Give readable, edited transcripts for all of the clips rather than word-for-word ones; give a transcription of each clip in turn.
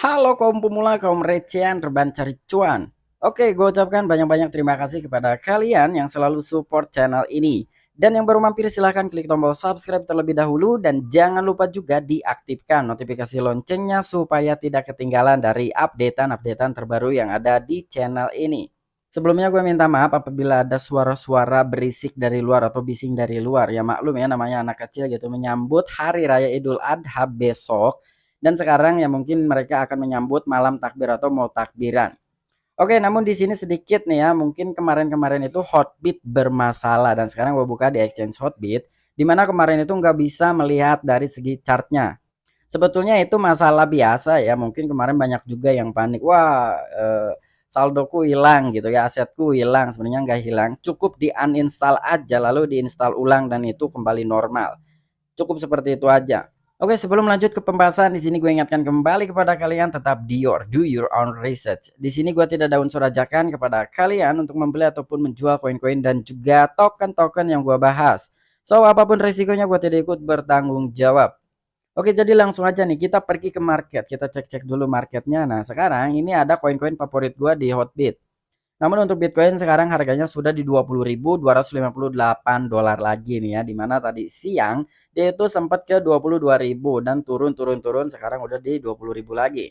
Halo kaum pemula, kaum recehan, reban cari cuan. Oke, gue ucapkan banyak-banyak terima kasih kepada kalian yang selalu support channel ini. Dan yang baru mampir silahkan klik tombol subscribe terlebih dahulu. Dan jangan lupa juga diaktifkan notifikasi loncengnya supaya tidak ketinggalan dari updatean-updatean terbaru yang ada di channel ini. Sebelumnya gue minta maaf apabila ada suara-suara berisik dari luar atau bising dari luar. Ya maklum ya, namanya anak kecil gitu menyambut Hari Raya Idul Adha besok. Dan sekarang ya mungkin mereka akan menyambut malam takbir atau mau takbiran. Oke, namun di sini sedikit nih ya, mungkin kemarin-kemarin itu Hotbit bermasalah dan sekarang gue buka di exchange Hotbit, di mana kemarin itu nggak bisa melihat dari segi chartnya. Sebetulnya itu masalah biasa ya, mungkin kemarin banyak juga yang panik, wah saldoku hilang gitu ya, asetku hilang. Sebenarnya nggak hilang, cukup di uninstall aja lalu diinstal ulang dan itu kembali normal. Cukup seperti itu aja. Oke, sebelum lanjut ke pembahasan, di sini gue ingatkan kembali kepada kalian tetap do your own research. Di sini gue tidak ada unsur ajakan kepada kalian untuk membeli ataupun menjual koin-koin dan juga token-token yang gue bahas. So, apapun resikonya gue tidak ikut bertanggung jawab. Oke, jadi langsung aja nih kita pergi ke market. Kita cek-cek dulu marketnya. Nah, sekarang ini ada koin-koin favorit gue di Hotbit. Namun untuk Bitcoin sekarang harganya sudah di 20.258 dolar lagi nih ya. Dimana tadi siang dia itu sempat ke 22.000 dan turun sekarang udah di 20.000 lagi.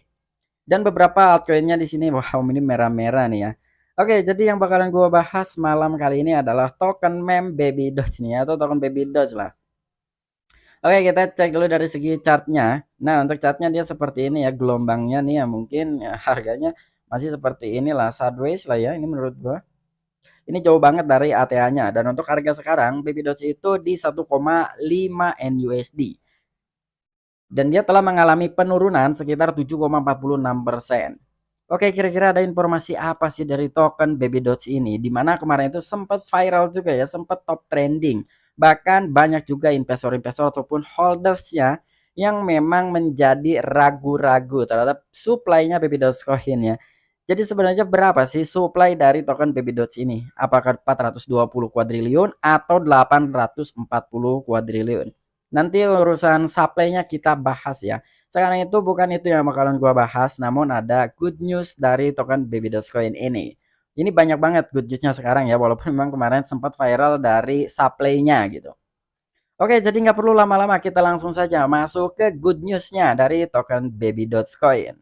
Dan beberapa altcoinnya di sini wow ini merah-merah nih ya. Oke, jadi yang bakalan gua bahas malam kali ini adalah token meme Baby Doge nih ya, atau token Baby Doge lah. Oke, kita cek dulu dari segi chartnya. Nah, untuk chartnya dia seperti ini ya, gelombangnya nih ya mungkin ya, harganya masih seperti inilah sideways lah ya, ini menurut gua. Ini jauh banget dari ATA-nya. Dan untuk harga sekarang, Baby Doge itu di 1,5 NUSD. Dan dia telah mengalami penurunan sekitar 7,46%. Oke, kira-kira ada informasi apa sih dari token Baby Doge ini? Dimana kemarin itu sempat viral juga ya, sempat top trending. Bahkan banyak juga investor-investor ataupun holdersnya yang memang menjadi ragu-ragu terhadap supply-nya Baby Dogecoin ya. Jadi sebenarnya berapa sih supply dari token Baby Doge ini? Apakah 420 kuadriliun atau 840 kuadriliun? Nanti urusan supply-nya kita bahas ya. Sekarang itu bukan itu yang bakalan gua bahas, namun ada good news dari token Baby Dogecoin ini. Ini banyak banget good news-nya sekarang ya, walaupun memang kemarin sempat viral dari supply-nya gitu. Oke, jadi nggak perlu lama-lama, kita langsung saja masuk ke good news-nya dari token Baby Dogecoin.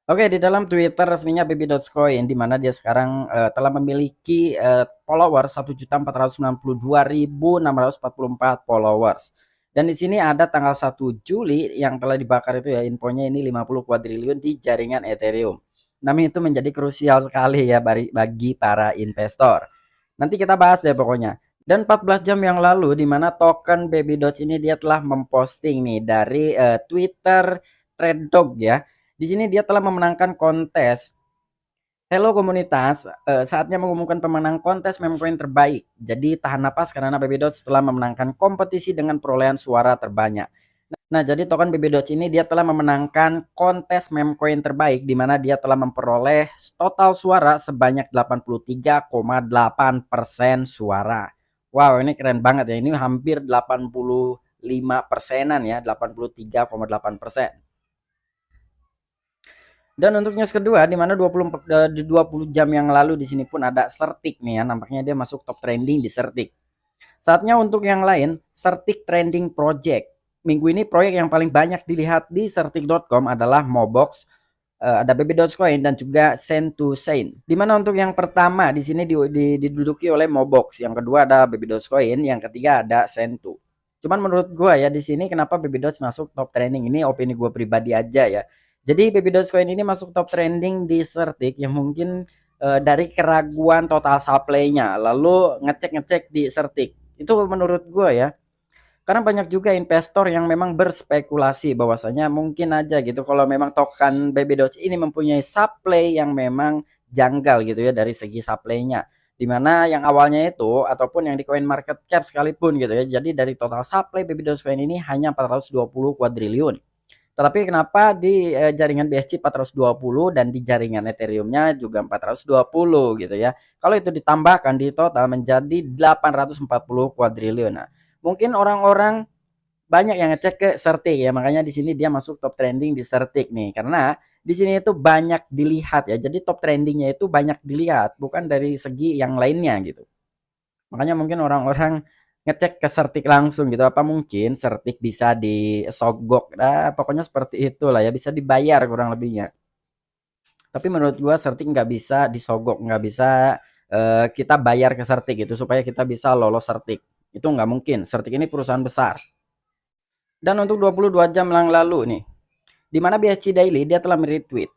Oke, di dalam Twitter resminya Baby Dogecoin, di mana dia sekarang telah memiliki follower 1.492.644 followers. Dan di sini ada tanggal 1 Juli yang telah dibakar itu ya, infonya ini 50 kuadriliun di jaringan Ethereum. Namun itu menjadi krusial sekali ya bagi para investor. Nanti kita bahas deh pokoknya. Dan 14 jam yang lalu di mana token Baby Doge ini dia telah memposting nih dari Twitter Thread ya. Di sini dia telah memenangkan kontes. Hello komunitas, saatnya mengumumkan pemenang kontes meme coin terbaik. Jadi tahan napas karena Baby Doge telah memenangkan kompetisi dengan perolehan suara terbanyak. Nah, jadi token Baby Doge ini dia telah memenangkan kontes meme coin terbaik di mana dia telah memperoleh total suara sebanyak 83,8% suara. Wow, ini keren banget ya. Ini hampir 85 persenan ya, 83,8%. Dan untuk news kedua di mana 20 jam yang lalu di sini pun ada Certik nih ya, nampaknya dia masuk top trending di Certik. Saatnya untuk yang lain, Certik Trending Project. Minggu ini proyek yang paling banyak dilihat di certik.com adalah Mobox, ada Baby Dogecoin dan juga Send to Saint. Di mana untuk yang pertama di sini diduduki oleh Mobox, yang kedua ada Baby Dogecoin, yang ketiga ada Send to. Cuman menurut gua ya di sini kenapa Baby Doge masuk top trending ini opini gua pribadi aja ya. Jadi Baby Dogecoin ini masuk top trending di Certik yang mungkin dari keraguan total supply-nya lalu ngecek-ngecek di Certik. Itu menurut gua ya. Karena banyak juga investor yang memang berspekulasi bahwasanya mungkin aja gitu kalau memang token Baby Doge ini mempunyai supply yang memang janggal gitu ya dari segi supply-nya. Dimana yang awalnya itu ataupun yang di coin market cap sekalipun gitu ya. Jadi dari total supply Baby Dogecoin ini hanya 420 kuadriliun. Tetapi kenapa di jaringan BSC 420 dan di jaringan Ethereum-nya juga 420 gitu ya. Kalau itu ditambahkan di total menjadi 840 kuadriliun. Nah, mungkin orang-orang banyak yang ngecek ke Certik ya, makanya di sini dia masuk top trending di Certik nih karena di sini itu banyak dilihat ya. Jadi top trendingnya itu banyak dilihat, bukan dari segi yang lainnya gitu. Makanya mungkin orang-orang ngecek ke Certik langsung gitu. Apa mungkin Certik bisa disogok? Nah, pokoknya seperti itulah ya, bisa dibayar kurang lebihnya. Tapi menurut gua Certik nggak bisa disogok, nggak bisa kita bayar ke Certik gitu supaya kita bisa lolos Certik. Itu nggak mungkin. Certik ini perusahaan besar. Dan untuk 22 jam yang lalu nih, di mana BSC Daily dia telah meretweet.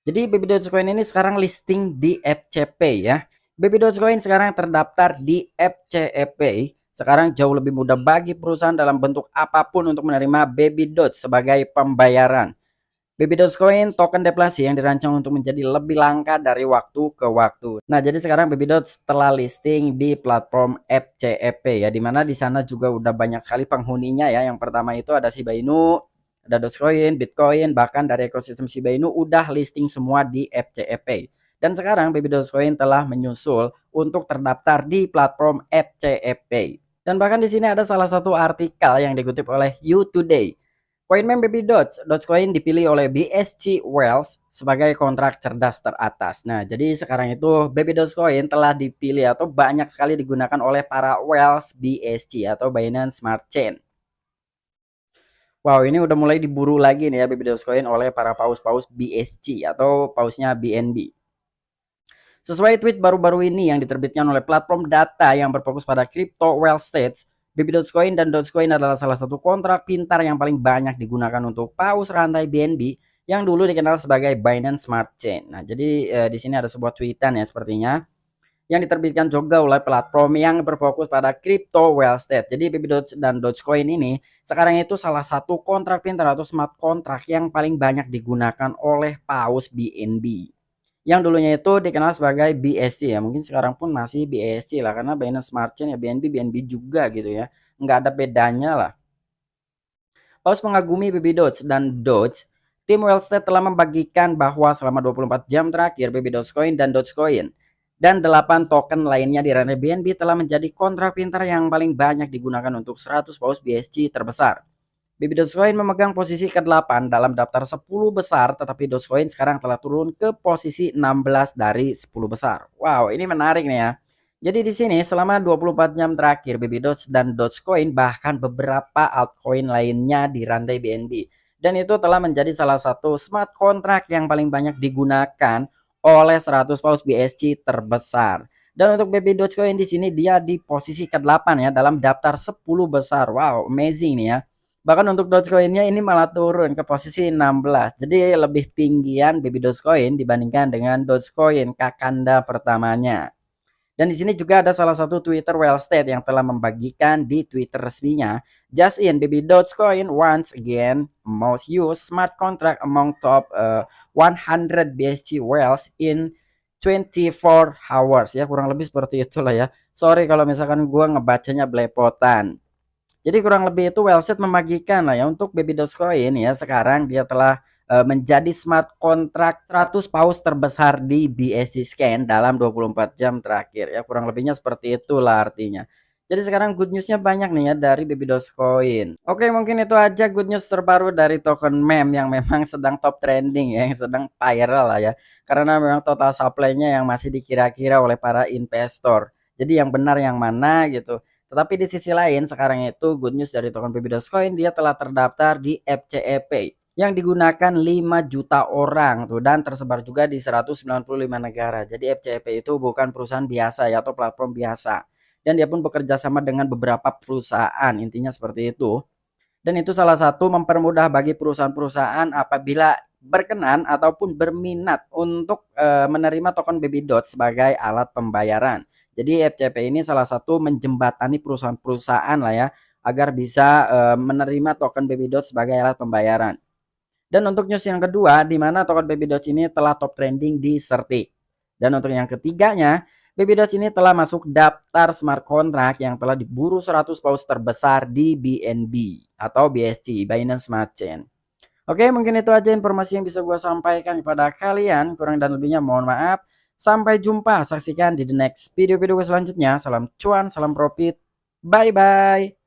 Jadi Baby Dogecoin ini sekarang listing di FCP ya. Baby Dogecoin sekarang terdaftar di FCEP. Sekarang jauh lebih mudah bagi perusahaan dalam bentuk apapun untuk menerima Baby Doge sebagai pembayaran. Baby Dogecoin token deflasi yang dirancang untuk menjadi lebih langka dari waktu ke waktu. Nah, jadi sekarang Baby Doge telah listing di platform FCEP ya, dimana di sana juga udah banyak sekali penghuninya ya. Yang pertama itu ada Shiba Inu, ada Dogecoin, Bitcoin, bahkan dari ekosistem Shiba Inu udah listing semua di FCEP. Dan sekarang Baby Dogecoin telah menyusul untuk terdaftar di platform FCEP. Dan bahkan di sini ada salah satu artikel yang dikutip oleh You Today. Coinmem Baby Dogecoin dipilih oleh BSC Wells sebagai kontrak cerdas teratas. Nah, jadi sekarang itu Baby Dogecoin telah dipilih atau banyak sekali digunakan oleh para Wells BSC atau Binance Smart Chain. Wow, ini udah mulai diburu lagi nih ya Baby Dogecoin oleh para paus-paus BSC atau pausnya BNB. Sesuai tweet baru-baru ini yang diterbitkan oleh platform data yang berfokus pada crypto wealth stats, Baby Dogecoin dan Dogecoin adalah salah satu kontrak pintar yang paling banyak digunakan untuk paus rantai BNB yang dulu dikenal sebagai Binance Smart Chain. Nah, jadi di sini ada sebuah tweetan ya sepertinya yang diterbitkan juga oleh platform yang berfokus pada crypto wealth state. Jadi Baby Doge dan Dogecoin ini sekarang itu salah satu kontrak pintar atau smart kontrak yang paling banyak digunakan oleh paus BNB. Yang dulunya itu dikenal sebagai BSC ya, mungkin sekarang pun masih BSC lah karena Binance Smart Chain ya BNB juga gitu ya, nggak ada bedanya lah. Paus mengagumi Baby Doge dan Doge, tim Wellstate telah membagikan bahwa selama 24 jam terakhir Baby Dogecoin dan Dogecoin dan 8 token lainnya di rantai BNB telah menjadi kontrak pintar yang paling banyak digunakan untuk 100 paus BSC terbesar. Baby Dogecoin memegang posisi ke-8 dalam daftar 10 besar, tetapi Dogecoin sekarang telah turun ke posisi 16 dari 10 besar. Wow, ini menarik nih ya. Jadi di sini selama 24 jam terakhir Baby Doge dan Dogecoin bahkan beberapa altcoin lainnya di rantai BNB. Dan itu telah menjadi salah satu smart contract yang paling banyak digunakan oleh 100 paus BSC terbesar. Dan untuk Baby Dogecoin di sini dia di posisi ke-8 ya dalam daftar 10 besar. Wow, amazing nih ya. Bahkan untuk Dogecoin-nya ini malah turun ke posisi 16. Jadi lebih tinggian Baby Dogecoin dibandingkan dengan Dogecoin kakanda pertamanya. Dan di sini juga ada salah satu Twitter Wellstate yang telah membagikan di Twitter resminya, just in Baby Dogecoin once again most used smart contract among top 100 BSC Wells in 24 hours ya, kurang lebih seperti itulah ya. Sorry kalau misalkan gua ngebacanya belepotan. Jadi kurang lebih itu Wellstate membagikan lah ya untuk Baby Dogecoin ya, sekarang dia telah menjadi smart contract 100 paus terbesar di BSC Scan dalam 24 jam terakhir ya, kurang lebihnya seperti itulah artinya. Jadi sekarang good newsnya banyak nih ya dari Baby Dogecoin. Oke, mungkin itu aja good news terbaru dari token meme yang memang sedang top trending ya, yang sedang viral lah ya. Karena memang total supply-nya yang masih dikira-kira oleh para investor. Jadi yang benar yang mana gitu. Tetapi di sisi lain sekarang itu good news dari token Baby Dogecoin, dia telah terdaftar di FCEP yang digunakan 5 juta orang tuh dan tersebar juga di 195 negara. Jadi FCEP itu bukan perusahaan biasa ya atau platform biasa. Dan dia pun bekerja sama dengan beberapa perusahaan, intinya seperti itu. Dan itu salah satu mempermudah bagi perusahaan-perusahaan apabila berkenan ataupun berminat untuk menerima token Baby Doge sebagai alat pembayaran. Jadi FCP ini salah satu menjembatani perusahaan-perusahaan lah ya agar bisa menerima token Baby Doge sebagai alat pembayaran. Dan untuk news yang kedua, di mana token Baby Doge ini telah top trending di Certik. Dan untuk yang ketiganya, Baby Doge ini telah masuk daftar smart contract yang telah diburu 100 paus terbesar di BNB atau BSC, Binance Smart Chain. Oke, mungkin itu aja informasi yang bisa gue sampaikan kepada kalian. Kurang dan lebihnya mohon maaf. Sampai jumpa, saksikan di the next video-video selanjutnya. Salam cuan, salam profit. Bye-bye.